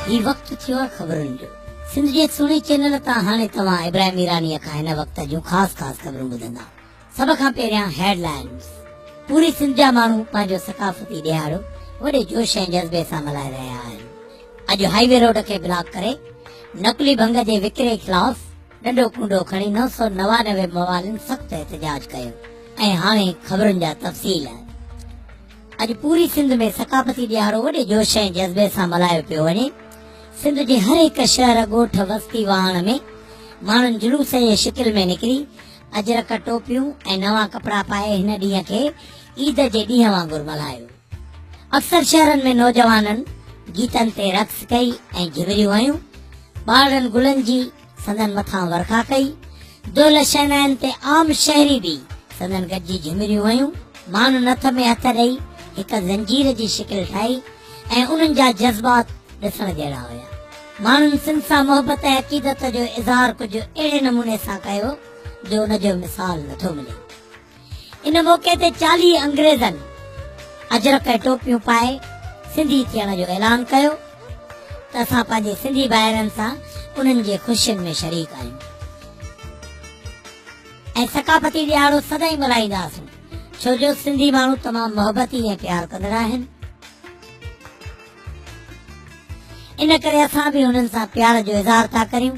ही वक्त थियो खबरुन जो सिंध जे सुणी चैनल ता हाने तवा इब्राहिम ईरानी का इन वक्त जो खास खबरूं ॿुधंदा। सब खां पहिरियां हेडलाइंस। पूरी सिंध जा माण्हू पंहिंजो सकाफती ॾियारो वॾे जोश ऐं जज़्बे सां मल्हाए रहिया आहिनि। अॼु हाईवे रोड खे ब्लॉक करे नकली भंग जे विकिरे खिलाफ़ डंडो कुंडो खणी 999 मवालिन सख्त एहतजाज कयो। ऐं हाणे खबरुनि जा तफ़सील। अॼु पूरी सिंध में सकाफती ॾियारो वॾे जोश ऐं जज़्बे सां मल्हायो पियो वञे। सिंध जे हर एक शहर ॻोठ बस्ती वाहण में माण्हुनि जुलूस जे शिकिल में निकिरी अजरक टोपियूं ऐं नवां कपड़ा पाए हिन ॾींहं खे ईद जे ॾींहं वांगुरु मल्हायो। अक्सर शहरनि में नौजवाननि गीतनि ते रक़्स कई ऐं झिगरियूं हयूं। ॿारनि गुलनि जी संदन मथां वर्खा कई। दोल शहनाइनि ते आम शहरी बि संदन गॾिजी झिमरियूं हयूं। माण्हू नथ में हथ ॾेई हिक ज़ंजीर जी शिकिल ठाही ऐं उन्हनि जा जज़्बात ॾिसण जहिड़ा हुया। माण्हुनि सिंध सां मोहबत ऐं अक़ीदत जो इज़हार कुझु अहिड़े नमूने सां कयो जो उन जो मिसाल नथो मिले। इन मौके ते 40 अंग्रेज़नि अजरक ऐं टोपियूं पाए सिंधी थियण जो ऐलान कयो त असां पंहिंजे सिंधी भाइरनि सां उन्हनि जे ख़ुशियुनि में शरीक आहियूं ऐं सकाफती ॾियारो सदाईं मल्हाईंदासीं, छो जो सिंधी माण्हू तमामु मोहबती ऐं प्यार कंदड़ आहिनि। इन करे असां बि हुननि सां प्यार जो इज़हार था करियूं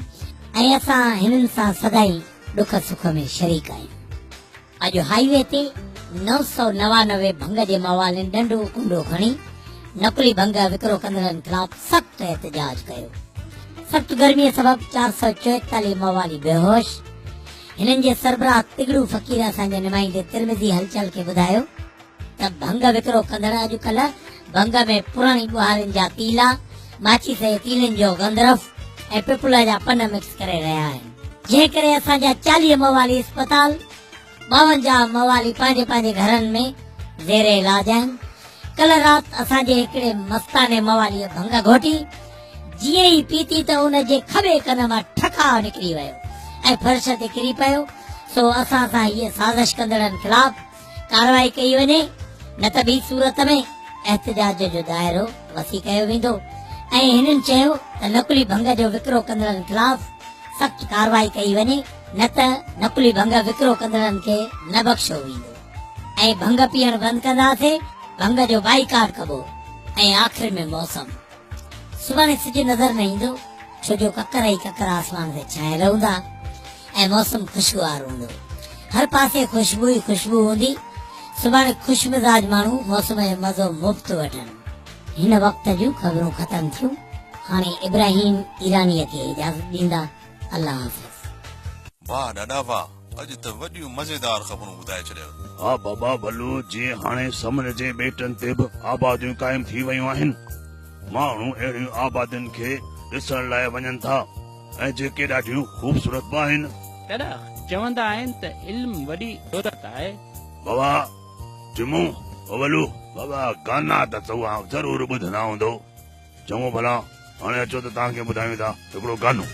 ऐं असां हिननि सां सदाईं दुख सुख में शरीक आहियूं। अॼु हाईवे ते 999 भंग जे मवालिन डंडो कुंडो खणी नकली भंग विकिरो कंदड़नि खिलाफ़ सख़्त एहतजाज कयो। सख़्त गर्मीअ सबबि 444 मवाली बेहोश। हिननि जे सरबराह तिगड़ू फ़कीर असांजे नुमाइंदे तिरमिज़ी हलचल खे ॿुधायो त भंग विकिरो कंदड़ अॼुकल्ह भंग में पुराणी ॿुहारियुनि जा तीला, माचिस ऐं तीलनि जो गंदरफ ऐं पिपल जा पन मिक्स करे रहिया आहिनि। जंहिं करे असांजा 40 मवाली अस्पताल, 52 मवाली पंहिंजे पंहिंजे घरनि में ज़ेरे इलाज आहिनि। कल्ह राति असांजे हिकिड़े मस्ताने मवालीअ भंग घोटी। जीअं ई पीती त उन जे खॿे कन मां ठका निकिरी वियो ऐं फर्श ते किरी पियो। सो असां सां हीअ साज़िश कंदड़नि खिलाफ़ कार्रवाई कई वञे, न त ॿी सूरत में एहतजाज जो दाइरो वसी कयो वेंदो। ऐं हिननि चयो त नकली भंग जो विकिरो कंदड़नि खिलाफ़ सख़्त कार्रवाई कई वञे, न त नकली भंग विकिरो कंदड़नि खे न बख़्शो वेंदो ऐं भंग पीअण बंदि कंदासीं। भंग जो बाइकाट कबो। ऐं आख़िर में मौसम। सुभाणे सिज नज़र न ईंदो, छो जो ककर ई ककर आसमान ते छायल हूंदा ऐं मौसम खुशगवार हूंदो। हर पासे खुशबू ई खुशबू हूंदी। सुभाणे ख़ुश मिज़ाज माण्हू मौसम जो मज़ो मुफ़्त वठनि। हिन वक्त जूं ख़बरूं ख़तम थियूं। हाणे इब्राहिम ईरानीअ खे इजाज़त ॾींदा। अल्लाह हाफ़िज़। वाह ॾाढा वाह, अॼु त वॾियूं मज़ेदार ख़बरूं ॿुधाए छॾियो। हा बाबा भलू, जीअं हाणे समुंड जे ॿेटनि ते बि आबादियूं क़ाइम थी वयूं आहिनि। माण्हू अहिड़ियूं आबादियुनि खे ॾिसण लाइ वञनि था ऐं जेके ॾाढियूं ख़ूबसूरत बि आहिनि। दादा चवंदा आहिनि त इल्म वॾी दौलत आहे। बाबा चुमू भलू बाबा गाना त तव्हां ज़रूरु ॿुधंदा हूंदो। चङो भला, हाणे अचो त तव्हांखे ॿुधायूं था हिकिड़ो गानो।